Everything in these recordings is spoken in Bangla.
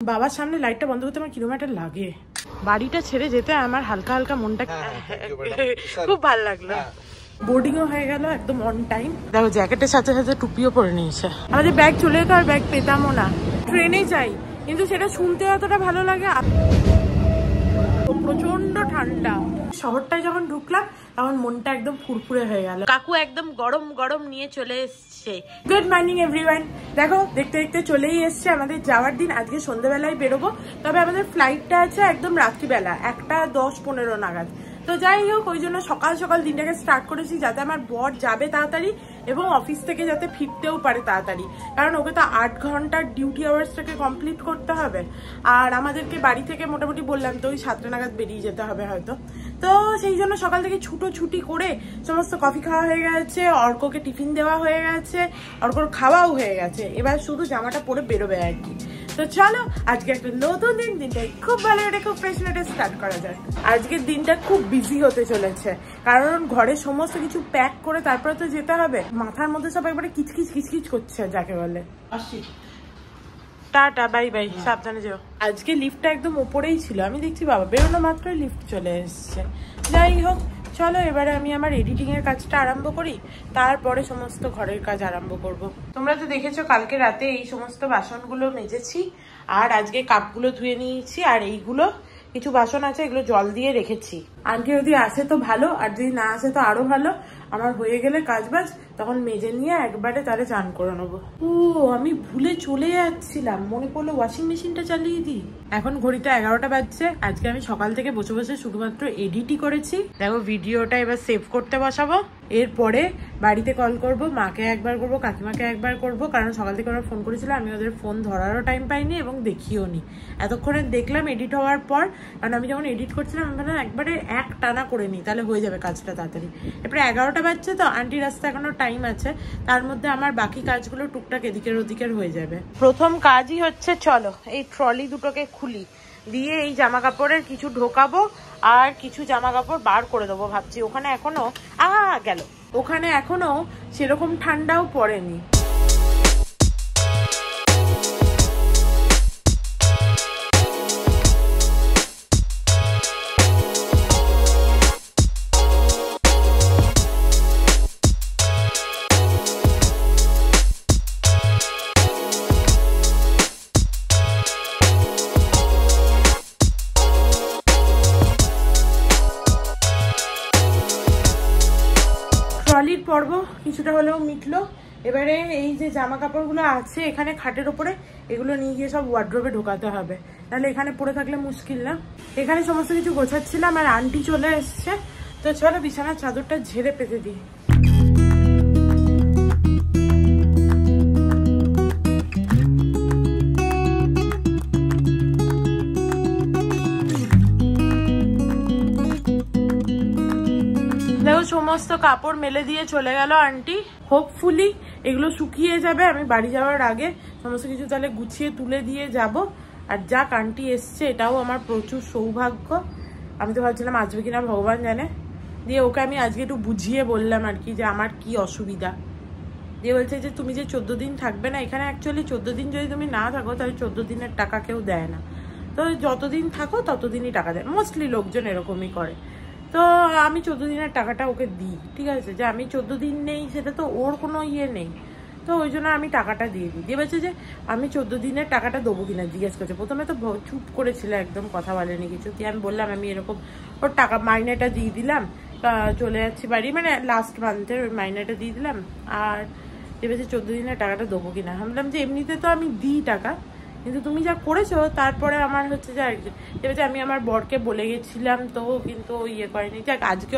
বাবার সামনে লাইটটা বন্ধ করতে আমার কিরকম একটা লাগে। বাড়িটা ছেড়ে যেতে আমার হালকা হালকা মনটা খুব ভালো লাগলো। বোর্ডিংও হয়ে গেল একদম অন টাইম। দেখো জ্যাকেটের সাথে সাথে টুপিও পরে নিয়েছে। আমাদের ব্যাগ চলে যেত আর ব্যাগ পেতামও না। ট্রেনে যাই কিন্তু সেটা শুনতে এতটা ভালো লাগে। প্রচন্ড ঠান্ডা। শহরটায় যখন ঢুকলাম তখন মনটা একদম ফুরফুরে হয়ে গেল। কাকু একদম গরম গরম নিয়ে চলে এসছে। Good morning everyone. দেখো দেখতে দেখতে চলেই এসছে আমাদের যাওয়ার দিন। আজকে সন্ধ্যেবেলায় বেরোবো, তবে আমাদের ফ্লাইটটা আছে একদম রাত্রিবেলা 1:10-15 নাগাদ। তো যাই হোক, ওই জন্য সকাল সকাল দিনটাকে স্টার্ট করেছি যাতে আমার বর যাবে তাড়াতাড়ি এবং অফিস থেকে যাতে ফিরতেও পারে তাড়াতাড়ি, কারণ ওকে তো 8 ঘন্টার ডিউটি আওয়ার্সটাকে কমপ্লিট করতে হবে। আর আমাদেরকে বাড়ি থেকে মোটামুটি বললাম তো ওই 7টা নাগাদ বেরিয়ে যেতে হবে হয়তো। তো সেই জন্য সকাল থেকে ছুটি করে সমস্ত কফি খাওয়া হয়ে গেছে, অর্ককে টিফিন দেওয়া হয়ে গেছে, অর্কর খাওয়াও হয়ে গেছে। এবার শুধু জামাটা পরে বেরোবে আর কি। তো চলো আজকে একটা নতুন দিনটা খুব ভালো একটা খুব ফ্রেশ নোটে স্টার্ট করা যায়। আজকের দিনটা খুব বিজি হতে চলেছে, কারণ ঘরে সমস্ত কিছু প্যাক করে তারপরে তো যেতে হবে। মাথার মধ্যে সব একবারে কিচকিচ করছে যাকে বলে। আসি, টাটা, বাই বাই, সাবধানে যেও। আজকে লিফটটা একদম ওপরেই ছিল, আমি দেখছি বাবা বেরোনো মাত্রই লিফট চলে এসছে। যাই হোক চলো এবারে আমি আমার এডিটিং এর কাজটা আরম্ভ করি, তারপরে সমস্ত ঘরের কাজ আরম্ভ করব। তোমরা তো দেখেছো কালকে রাতে এই সমস্ত বাসনগুলো মেজেছি, আর আজকে কাপগুলো ধুয়ে নিয়েছি, আর এইগুলো কিছু বাসন আছে এগুলো জল দিয়ে রেখেছি। আন্টি যদি আসে তো ভালো, আর যদি না আসে তো আরো ভালো। আমার হয়ে গেলে কাজবাজ তখন মেজে নিয়ে একবারে তারে চান করে নেবো। ও আমি ভুলে চলে যাচ্ছিলাম, মনে পড়লো ওয়াশিং মেশিনটা চালিয়ে দিই। এখন ঘড়িটা 11টা বাজছে। আজকে আমি সকাল থেকে বসে বসে শুধুমাত্র এডিটই করেছি। দেখো ভিডিওটা এবার সেভ করতে বসাবো, এরপরে বাড়িতে কল করব, মাকে একবার করব, কাকিমাকে একবার করব, কারণ সকাল থেকে ওরা ফোন করেছিল, আমি ওদের ফোন ধরারও টাইম পাইনি এবং দেখিও নি। এতক্ষণে দেখলাম এডিট হওয়ার পর, কারণ আমি যখন এডিট করছিলাম আমি ভাবলাম একবারে এক টানা করে নিই, তাহলে হয়ে যাবে কাজটা তাড়াতাড়ি। এরপরে 11টা বাজছে তো আন্টির রাস্তা এখনো টাইম আছে, তার মধ্যে আমার বাকি কাজগুলো টুকটাক এদিকের ওদিকের হয়ে যাবে। প্রথম কাজই হচ্ছে চলো এই ট্রলি দুটোকে খুলি, দিয়ে এই জামা কাপড়ের কিছু ঢোকাবো আর কিছু জামা কাপড় বার করে দেবো ভাবছি। ওখানে এখনো গেল, ওখানে এখনো সেরকম ঠান্ডাও পড়েনি। ট্রলির পর্ব কিছুটা হলেও মিটলো। এবারে এই যে জামা কাপড়গুলো আছে এখানে খাটের ওপরে, এগুলো নিয়ে গিয়ে সব ওয়ার্ড্রোবে ঢোকাতে হবে, তাহলে এখানে পড়ে থাকলে মুশকিল না। এখানে সমস্ত কিছু গোছাচ্ছিলাম আর আন্টি চলে এসছে। তো চলো বিছানার চাদরটা ঝেড়ে পেতে দিই। সমস্ত কাপড় মেলে দিয়ে চলে গেল আন্টি। হোপফুলি এগুলো শুকিয়ে যাবে আমি বাড়ি যাওয়ার আগে, সমস্ত কিছু তাহলে গুছিয়ে তুলে দিয়ে যাব। আর যাক আন্টি এসছে, এটাও আমার প্রচুর সৌভাগ্য। আমি তো ভাবছিলাম আসবে কিনা ভগবান জানে। দিয়ে ওকে আমি আজকে একটু বুঝিয়ে বললাম আর কি যে আমার কি অসুবিধা। দিয়ে বলছে যে তুমি যে 14 দিন থাকবে না এখানে, অ্যাকচুয়ালি 14 দিন যদি তুমি না থাকো তাহলে 14 দিনের টাকা কেউ দেয় না, তো যতদিন থাকো ততদিনই টাকা দেয়। মোস্টলি লোকজন এরকমই করে। তো আমি 14 দিনের টাকাটা ওকে দিই, ঠিক আছে, যে আমি 14 দিন নেই সেটা তো ওর কোনো ইয়ে নেই, তো ওই জন্য আমি টাকাটা দিয়ে দিই। দিয়ে বলছে যে আমি 14 দিনের টাকাটা দেবো কিনা জিজ্ঞেস করছে। প্রথমে তো চুপ করেছিল, একদম কথা বলেনি কিছু। দিয়ে আমি বললাম আমি এরকম ওর টাকা মাইনেটা দিয়ে দিলাম, চলে যাচ্ছি বাড়ি, মানে লাস্ট মান্থের ওই মাইনেটা দিয়ে দিলাম। আর দিয়ে বলছে 14 দিনের টাকাটা দেবো কিনা। আমি বললাম যে এমনিতে তো আমি দিই টাকা, কিন্তু তুমি যা করেছো তারপরে আমার হচ্ছে যে আরেকজন আমি আমার বরকে বলে গেছিলাম, তো কিন্তু ইয়ে করেনি। যাক আজকে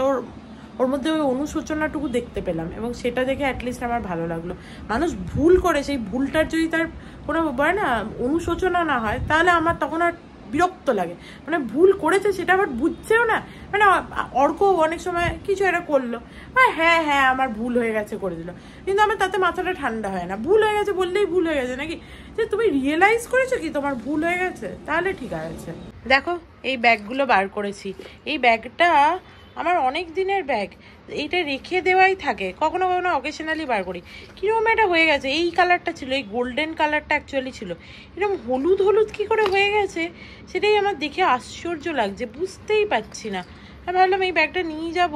ওর মধ্যে ওই অনুশোচনাটুকু দেখতে পেলাম এবং সেটা দেখে অ্যাটলিস্ট আমার ভালো লাগলো। মানুষ ভুল করে, সেই ভুলটার যদি তার কোনো বলে না অনুশোচনা না হয়, তাহলে আমার তখন আর বিরক্ত লাগে। মানে ভুল করেছে সেটা আবার বুঝছেও না, মানে অর্ক অনেক সময় কিছু একটা করলো, হ্যাঁ আমার ভুল হয়ে গেছে করে দিল, কিন্তু আমার তাতে মাথাটা ঠান্ডা হয় না। ভুল হয়ে গেছে বললেই ভুল হয়ে গেছে নাকি, যে তুমি রিয়েলাইজ করেছো কি তোমার ভুল হয়ে গেছে, তাহলে ঠিক আছে। দেখো এই ব্যাগগুলো বার করেছি। এই ব্যাগটা আমার অনেক দিনের ব্যাগ, এইটা রেখে দেওয়াই থাকে, কখনো কখনো অকেশনালি বার করি। কীরকম এটা হয়ে গেছে, এই কালারটা ছিল, এই গোল্ডেন কালারটা অ্যাকচুয়ালি ছিল, এরকম হলুদ হলুদ কী করে হয়ে গেছে সেটাই আমার দেখে আশ্চর্য লাগছে, বুঝতেই পারছি না। আমি ভাবলাম এই ব্যাগটা নিয়ে যাব,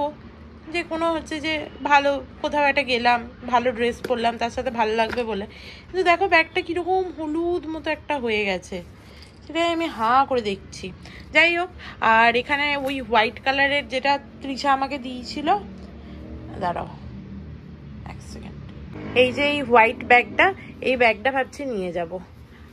যে কোনো হচ্ছে যে ভালো কোথাও একটা গেলাম, ভালো ড্রেস পরলাম, তার সাথে ভালো লাগবে বলে। কিন্তু দেখো ব্যাগটা কীরকম হলুদ মতো একটা হয়ে গেছে, সেটাই আমি হাঁ করে দেখছি। যাই হোক, আর এখানে ওই হোয়াইট কালারের যেটা তৃষা আমাকে দিয়েছিল, দাঁড়াও এক সেকেন্ড, এই যে এই হোয়াইট ব্যাগটা, এই ব্যাগটা ভাবছি নিয়ে যাব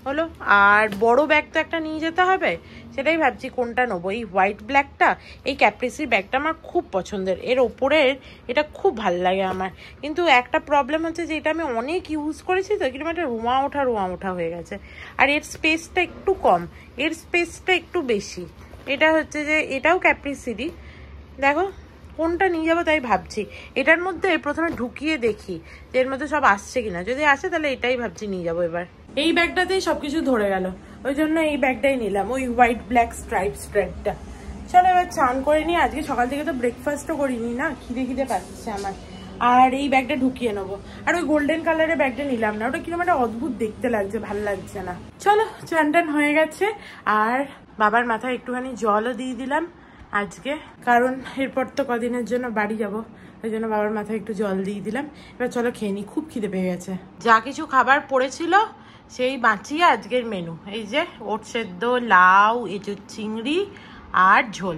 হলো। আর বড় ব্যাগ তো একটা নিয়ে যেতে হবে, সেটাই ভাবছি কোনটা নেবো। এই হোয়াইট ব্ল্যাকটা, এই ক্যাপ্রিসির ব্যাগটা আমার খুব পছন্দের, এর ওপরের এটা খুব ভাল লাগে আমার। কিন্তু একটা প্রবলেম হচ্ছে যে এটা আমি অনেক ইউজ করেছি তো, কিরকম একটা রোঁয়া ওঠা হয়ে গেছে। আর এর স্পেসটা একটু কম, এর স্পেসটা একটু বেশি। এটা হচ্ছে যে এটাও ক্যাপ্রিসিরই, দেখো কোনটা নিয়ে যাবো তাই ভাবছি। এটার মধ্যে প্রথমে ঢুকিয়ে দেখি যে এর মধ্যে সব আসছে কিনা, যদি আসে তাহলে এটাই ভাবছি নিয়ে যাবো এবার। এই ব্যাগটাতেই সবকিছু ধরে গেল, ওই জন্য এই ব্যাগটাই নিলাম, ওই হোয়াইট ব্ল্যাক স্ট্রাইপটা। চলো এবার চান করে নিই, আজকে সকাল থেকে তো ব্রেকফাস্টও করিনি না, খিদে পাচ্ছে আমার। আর এই ব্যাগটা ঢুকিয়ে নেবো। আর ওই গোল্ডেন কালারের ব্যাগটা নিলাম না, ওটা কিরকম একটা অদ্ভুত দেখতে লাগছে, ভালো লাগছে না। চলো চান টান হয়ে গেছে, আর বাবার মাথায় একটুখানি জলও দিয়ে দিলাম আজকে, কারণ এরপর তো কদিনের জন্য বাড়ি যাব, ওই জন্য বাবার মাথায় একটু জল দিয়ে দিলাম। এবার চলো খেয়ে নিই, খুব খিদে পেয়ে গেছে। যা কিছু খাবার পড়েছিল সেই বাঁচিয়ে আজকের মেনু, এই যে ওট সেদ্ধ, লাউ, এঁচোর চিংড়ি আর ঝোল।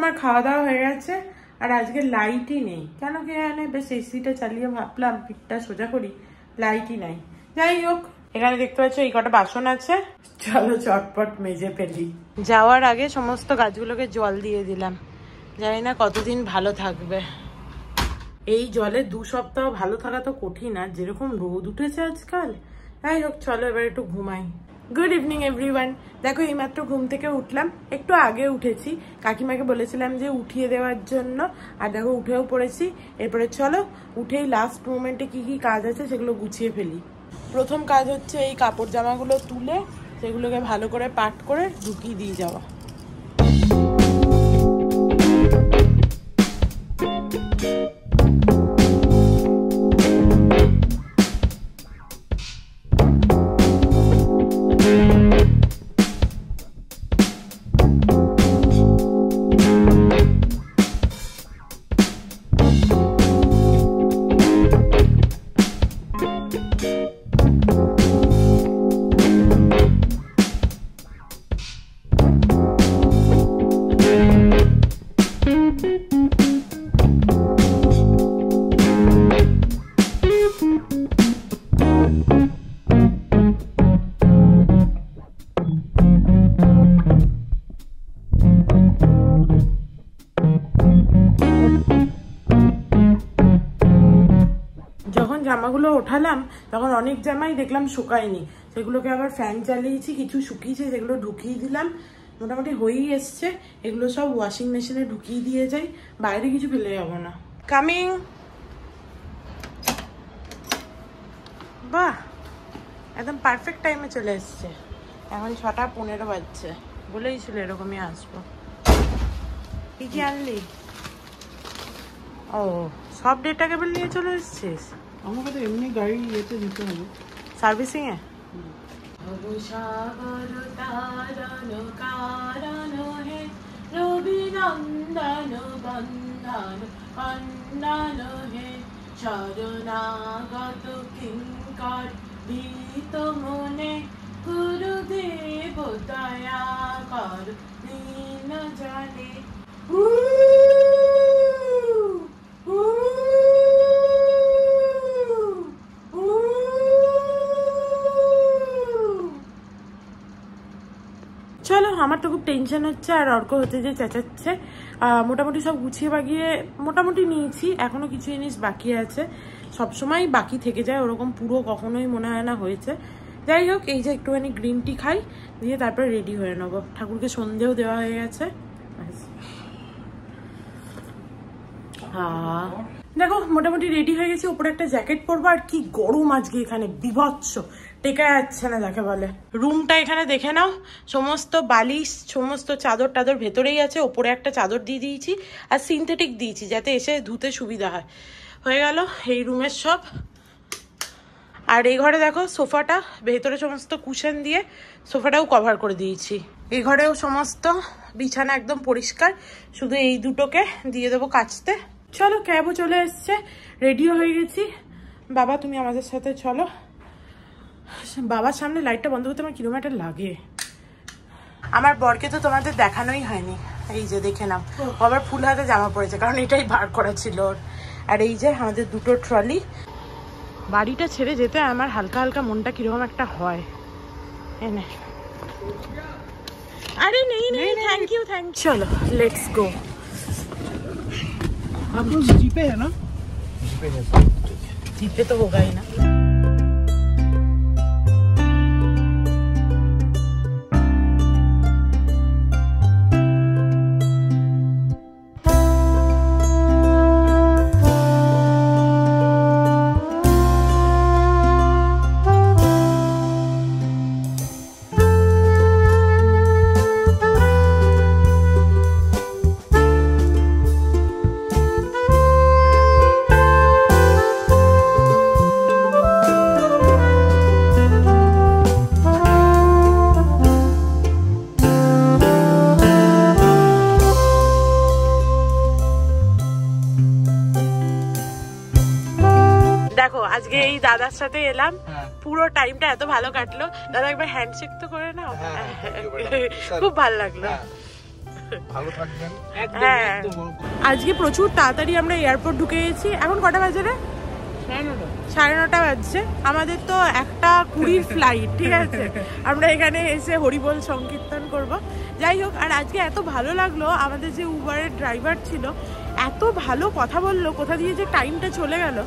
আমার খাওয়া দাওয়া হয়ে গেছে, আর আজকে লাইটই নেই, কেন কে জানে, বেশ এসিটা চালিয়ে ভাবলাম পিঠটা সোজা করি, লাইটই নাই। যাই হোক, এখানে দেখতে পাচ্ছ এই কটা বাসন আছে, চলো চটপট মেজে ফেলি। যাওয়ার আগে সমস্ত গাছগুলোকে জল দিয়ে দিলাম, জানি না কতদিন ভালো থাকবে। এই জলে 2 সপ্তাহ ভালো থাকা তো কঠিন, আর যেরকম রোদ উঠেছে আজকাল। যাই হোক চলো এবার একটু ঘুমাই। Good evening everyone. দেখো এইমাত্র ঘুম থেকে উঠলাম, একটু আগে উঠেছি, কাকিমাকে বলেছিলাম যে উঠিয়ে দেওয়ার জন্য, আর দেখো উঠেও পড়েছি। এরপরে চলো উঠেই লাস্ট মোমেন্টে কি কি কাজ আছে সেগুলো গুছিয়ে ফেলি। প্রথম কাজ হচ্ছে এই কাপড় জামাগুলো তুলে সেগুলোকে ভালো করে পাট করে ঢুকিয়ে দিয়ে যাওয়া। জামাগুলো ওঠালাম তখন অনেক জামাই দেখলাম শুকায়নি, সেগুলোকে আবার ফ্যান চালিয়েছি, কিছু শুকিয়েছে সেগুলো ঢুকিয়ে দিলাম, মোটামুটি হয়েই এসছে। এগুলো সব ওয়াশিং মেশিনে ঢুকিয়ে দিয়ে যাই, বাইরে কিছু ফেলে যাবো না। কামিং। বাহ, একদম পারফেক্ট টাইমে চলে এসছে, এখন 6:15 বাজছে, বলেই ছিল এরকমই আসবো। কি কি আনলি? ও, সব ডেটা কেবল নিয়ে চলে এসছিস? আমাকে তো এমনি গাড়ি ইয়েতে দিতে হবে, সার্ভিসিং এ। শরণাগত কিঙ্কর ভীত মনে গুরুদেব দয়া কর দীন জানে। চলো, আমার তো খুব টেনশন হচ্ছে আর অর্ক হতে যে চেঁচাচ্ছে। মোটামুটি সব গুছিয়ে বাগিয়ে মোটামুটি নিয়েছি, এখনো কিছু জিনিস বাকি আছে। সবসময় বাকি থেকে যায়, ওরকম পুরো কখনোই মনে হয় না হয়েছে। যাই হোক, এই যে একটুখানি গ্রিন টি খাই, দিয়ে তারপরে রেডি হয়ে নেবো। ঠাকুরকে সন্ধেও দেওয়া হয়ে গেছে। দেখো মোটামুটি রেডি হয়ে গেছি, উপরে একটা জ্যাকেট পরবো। আর কি গরম আজকে এখানে, বিভৎস, টেকা যাচ্ছে না যাকে বলে। রুমটা এখানে দেখে নাও, সমস্ত বালিশ সমস্ত চাদর টাদর ভেতরেই আছে। ওপরে একটা চাদর দিয়ে দিয়েছি আর সিনথেটিক দিয়েছি যাতে এসে ধুতে সুবিধা হয়। হয়ে গেল এই রুমের সব। আর এই ঘরে দেখো সোফাটা ভেতরে সমস্ত কুশন দিয়ে সোফাটাও কভার করে দিয়েছি। এই ঘরেও সমস্ত বিছানা একদম পরিষ্কার, শুধু এই দুটোকে দিয়ে দেবো কাচতে। চলো, ক্যাবও চলে এসছে, রেডিও হয়ে গেছি। বাবা তুমি আমাদের সাথে চলো। বাবার সামনে লাইটটা বন্ধ করতে আমার কিলোমিটার লাগে। আমার বরকে তো তোমাদের দেখানোই হয়নি, এই যে দেখে নাও, আবার ফুল হাতে জামা পড়েছে, কারণ এটাই বার করা ছিল ওর। আর এই যে আমাদের দুটো ট্রলি। বাড়িটা ছেড়ে যেতে আমার হালকা হালকা মনটা কিরকম একটা হয়। এনে अरे नहीं नहीं थैंक यू चलो लेट्स गो। आप लोग जीपे है ना? जीपे तो होगा ही ना। দেখো আজকে এই দাদার সাথে এলাম, পুরো টাইমটা এত ভালো কাটলো। দাদা একবার হ্যান্ডশেক তো করে নাও, খুব ভালো লাগলো। ভালো থাকবেন। হ্যাঁ, আজকে প্রচুর তাড়াতাড়ি আমরা এয়ারপোর্ট ঢুকে গেছি। এখন কটা বাজে রে? 9:30 বাজছে। আমাদের তো 1:20 ফ্লাইট, ঠিক আছে? আমরা এখানে এসে হরিবোল সংকীর্তন করব। যাই হোক, আর আজকে এত ভালো লাগলো, আমাদের যে উবারের ড্রাইভার ছিল এত ভালো কথা বললো, কোথা দিয়ে যে টাইমটা চলে গেল।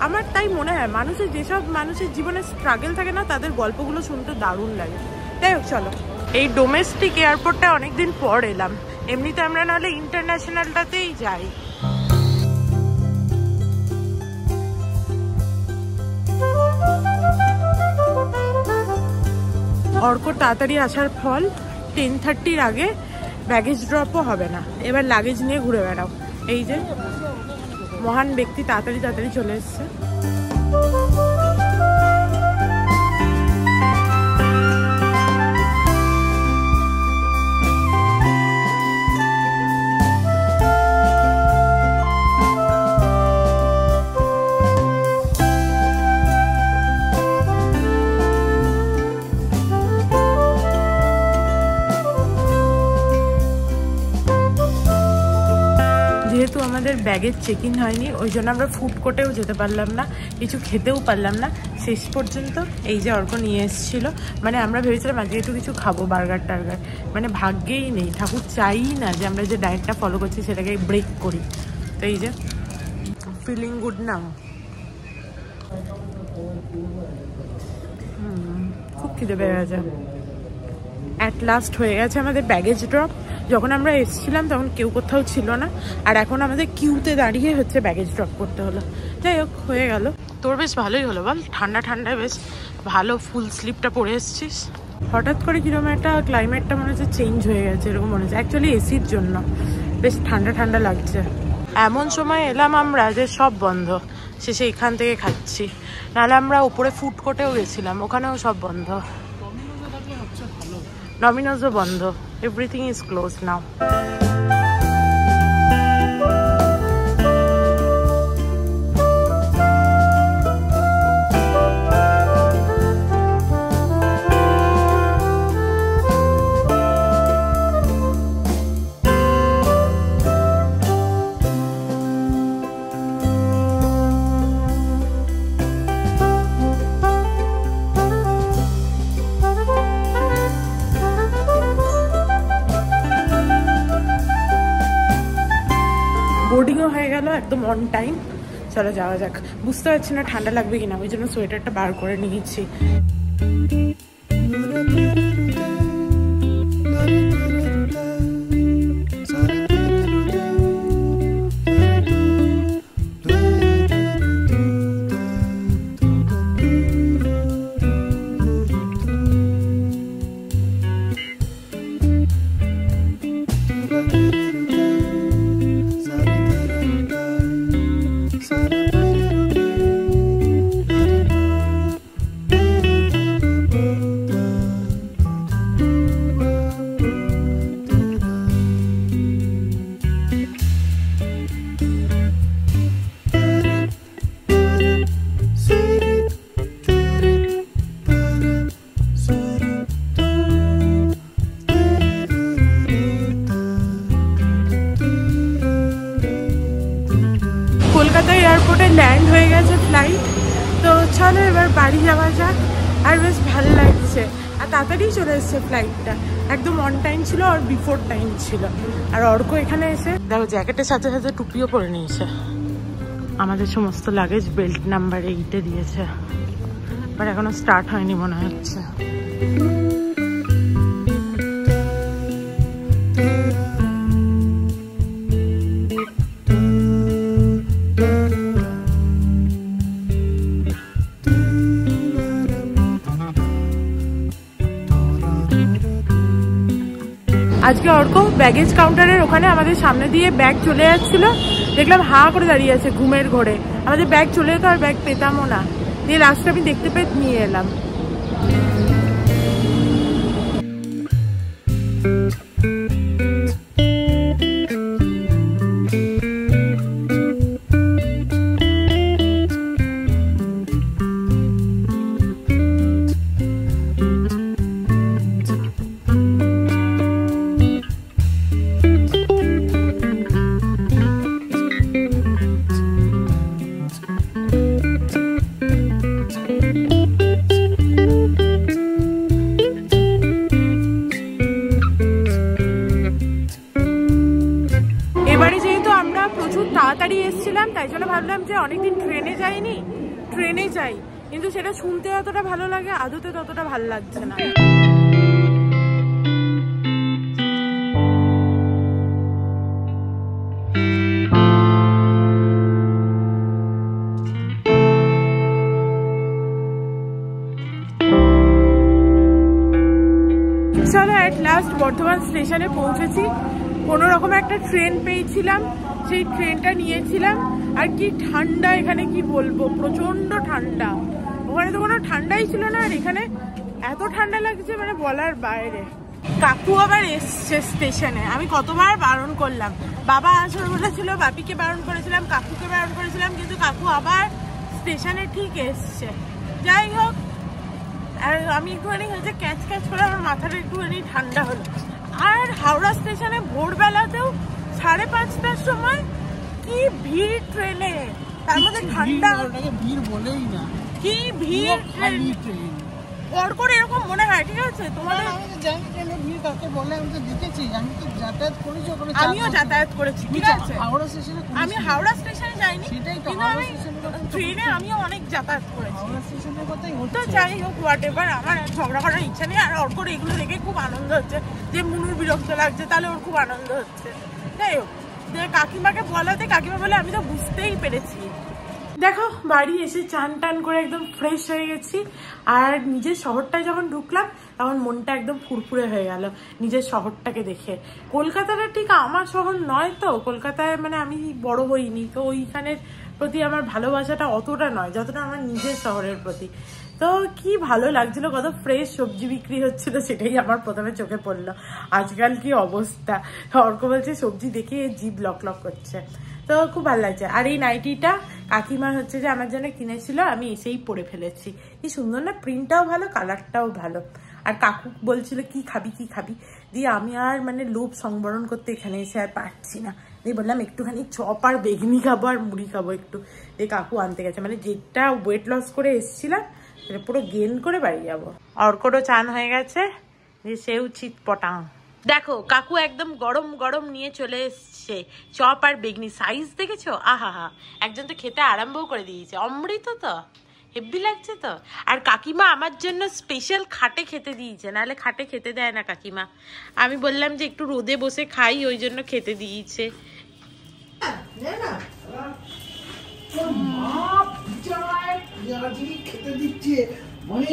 আমার তাই মনে হয় যেসব মানুষের জীবনে স্ট্রাগল থাকে না, তাদের গল্পগুলো শুনতে দারুণ লাগে। যাই হোক চলো, এই ডোমেস্টিক এয়ারপোর্টটা অনেকদিন পর এলাম। এমনিতে আমরা নাহলে ইন্টারন্যাশনালটাতেই যাই। অর্ক তাড়াতাড়ি আসার ফল 10:30 আগে ব্যাগেজ ড্রপও হবে না। এবার লাগেজ নিয়ে ঘুরে বেড়াও। এই যে মহান ব্যক্তি তাড়াতাড়ি চলে এসছে। যেহেতু আমাদের ব্যাগের চেক ইন হয়নি, ওই জন্য আমরা ফুড কোর্টেও যেতে পারলাম না, কিছু খেতেও পারলাম না শেষ পর্যন্ত। এই যে অর্ক নিয়ে এসেছিল, মানে আমরা ভেবেছিলাম আজকে একটু কিছু খাবো, বার্গার টার্গার, মানে ভাগ্যেই নেই। ঠাকুর চাই না যে আমরা যে ডায়েটটা ফলো করছি সেটাকে ব্রেক করি। তো এই যে ফিলিং গুড নাও, খুব খিদে পেয়ে গেছে। অ্যাট লাস্ট হয়ে গেছে আমাদের ব্যাগেজ ড্রপ। যখন আমরা এসেছিলাম তখন কেউ কোথাও ছিল না, আর এখন আমাদের কিউতে দাঁড়িয়ে হচ্ছে ব্যাগেজ ড্রপ করতে হলো। যাই হোক, হয়ে গেল। তোর বেশ ভালোই হলো বল, ঠান্ডা ঠান্ডায় বেশ ভালো ফুল স্লিপটা পরে এসছিস। হঠাৎ করে কিরকম একটা ক্লাইমেটটা মনে হচ্ছে চেঞ্জ হয়ে গেছে, এরকম মনে হচ্ছে। অ্যাকচুয়ালি এসির জন্য বেশ ঠান্ডা ঠান্ডা লাগছে। এমন সময় এলাম আমরা যে সব বন্ধ, শেষে এখান থেকে খাচ্ছি। নাহলে আমরা উপরে ফুড কোর্টেও গেছিলাম, ওখানেও সব বন্ধ। ডমিনোজও বন্ধ, এভরিথিং ইজ ক্লোজ নাও। একদম অন টাইম। চলো যাওয়া যাক। বুঝতে পারছি না ঠান্ডা লাগবে কিনা, ওই জন্য সোয়েটারটা বার করে নিয়েছি। কলকাতা এয়ারপোর্টে ল্যান্ড হয়ে গেছে ফ্লাইট। তো চলো এবার বাড়ি যাওয়া যাক। আর বেশ ভালো লাগছে, আর তাড়াতাড়ি চলে এসছে ফ্লাইটটা, একদম অন টাইম ছিল আর বিফোর টাইম ছিল। আর অর্ক এখানে এসে দেখো জ্যাকেটের সাথে সাথে টুপিও পরে নিয়েছে। আমাদের সমস্ত লাগেজ বেল্ট নাম্বার 8-এ দিয়েছে, বাট এখনো স্টার্ট হয়নি মনে হচ্ছে। আজকে অর্ক ব্যাগেজ কাউন্টারের ওখানে আমাদের সামনে দিয়ে ব্যাগ চলে যাচ্ছিল, দেখলাম হাঁ করে দাঁড়িয়ে আছে ঘুমের ঘোরে। আমাদের ব্যাগ চলে যেত আর ব্যাগ পেতামও না, দিয়ে লাস্টে আমি দেখতে পেয়ে নিয়ে এলাম। তাড়াতাড়ি এসেছিলাম, তাই জন্য ভাবলাম যে অনেকদিন ট্রেনে যাইনি, ট্রেনে যাই। কিন্তু সেটা শুনতে যতটা ভালো লাগে আদতে ততটা ভালো লাগছে না। চলো অ্যাট লাস্ট বর্ধমান স্টেশনে পৌঁছেছি। কোনো রকম একটা ট্রেন পেয়েছিলাম, সেই ট্রেনটা নিয়েছিলাম। আর কি ঠান্ডা এখানে, কি বলবো, প্রচন্ড ঠান্ডা। ওখানে তো কোনো ঠান্ডাই ছিল না, আর এখানে এত ঠান্ডা লাগছে মানে বলার বাইরে। কাকু আবার এসছে স্টেশনে, আমি কতবার বারণ করলাম। বাবা আসর বলেছিল, বাপিকে বারণ করেছিলাম, কাকুকে বারণ করেছিলাম, কিন্তু কাকু আবার স্টেশনে ঠিক এসছে। যাই হোক, আর আমি একটুখানি হচ্ছে ক্যাচ ক্যাচ করে আমার মাথাটা একটুখানি ঠান্ডা হলো। আর হাওড়া স্টেশনে ভোরবেলাতেও 5:30টার সময় কি ভিড় ট্রেনে, তার মধ্যে ঠান্ডা, ভিড় বলেই না, কি ভিড় ট্রেন। ওর করে এরকম মনে হয়, ঠিক আছে তোমাদের? ভিড় কাকে বলে আমি তো দেখেছি, আমি তো যাতায়াত করেছি ওখানে, আমিও যাতায়াত করেছি, ঠিক আছে। হাওড়া স্টেশনে আমি হাওড়া স্টেশনে যাইনি, সেটাই তো, কিন্তু আমি ট্রেনে আমিও অনেক যাতায়াত করেছি। হাওড়া স্টেশনের কথাই হচ্ছে। তো যাই হোক, হোয়াট এভার, আমার ঝগড়া করার ইচ্ছা নেই। আর ওর করে এগুলো দেখে খুব আনন্দ হচ্ছে যে মুনুর বিরক্ত লাগছে, তাহলে ওর খুব আনন্দ হচ্ছে। যাই হোক, কাকিমাকে বলাতে কাকিমা বলে আমি তো বুঝতেই পেরেছি। দেখো বাড়ি এসে চান টান করে একদম ফ্রেশ হয়ে গেছি। আর নিজের শহরটায় যখন ঢুকলাম তখন মনটা একদম ফুরফুরে হয়ে গেল নিজের শহরটাকে দেখে। কলকাতাটা ঠিক আমার শহর নয়, তো কলকাতায় মানে আমি বড় হইনি, তো ওইখানের প্রতি আমার ভালোবাসাটা অতটা নয় যতটা আমার নিজের শহরের প্রতি। তো কি ভালো লাগছিল, কত ফ্রেশ সবজি বিক্রি হচ্ছিল, সেটাই আমার প্রথমে চোখে পড়লো। আজকাল কি অবস্থা, অর্ক বলছে সবজি দেখে জিভ লক লক করছে। তো খুব ভালো লাগছে। আর এই নাইটিটা কাকিমা হচ্ছে যে আমার জন্য কিনেছিল, আমি এসেই পরে ফেলেছি। কি সুন্দর না, প্রিন্টটাও ভালো, কালারটাও ভালো। আর কাকু বলছিল কি খাবি কি খাবি, দিয়ে আমি আর মানে লোভ সংবরণ করতে এখানে এসে আর পারছি না, দিয়ে বললাম একটুখানি চপ আর বেগনি খাবো আর মুড়ি খাবো একটু। দিয়ে কাকু আনতে গেছে, মানে যেটা ওয়েট লস করে এসেছিলাম সেটা পুরো গেন করে বাড়ি যাবো। অর্করও চান হয়ে গেছে, দিয়ে সেও চিত পটাং। দেখো কাকু একদম গরম গরম নিয়ে চলে এসছে চপ আর বেগনি, সাইজ দেখেছো? আহা হা, একজন তো খেতে আরম্ভও করে দিয়েছে। অমৃত তো হেব্বি লাগছে তো। আর কাকিমা আমার জন্য স্পেশাল খাটে খেতে দিয়েছে, নাহলে খাটে খেতে দেয় না কাকিমা। আমি বললাম যে একটু রোদে বসে খাই, ওই জন্য খেতে দিয়েছে। খেতে দিচ্ছে মানে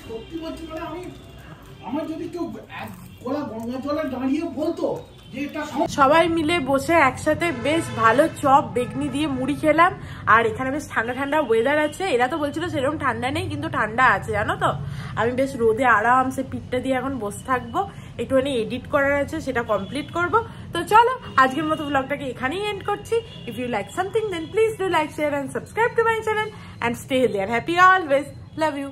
সত্যি বলছি, মানে আমার যদি কেউ এক গোলা গঙ্গা জলে দাঁড়িয়ে বলতো যে এটা সবাই মিলে বসে একসাথে বেশ ভালো চপ বেগনি দিয়ে মুড়ি খেলাম। আর এখানে বেশ ঠান্ডা ঠান্ডা ওয়েদার আছে। এরা তো বলছিল সেরকম ঠান্ডা নেই, কিন্তু ঠান্ডা আছে জানো তো। আমি বেশ রোদে আরামসে পিঠটা দিয়ে এখন বসে থাকবো, একটুখানি এডিট করার আছে, সেটা কমপ্লিট করব। তো চলো আজকের মতো ব্লগটাকে এখানেই এন্ড করছি। If you like something then please do like, share and subscribe to my channel and stay there happy always, love you,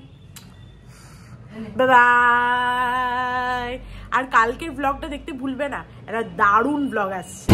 bye bye. আর কালকের ব্লগটা দেখতে ভুলবে না, একটা দারুণ ব্লগ আসছে।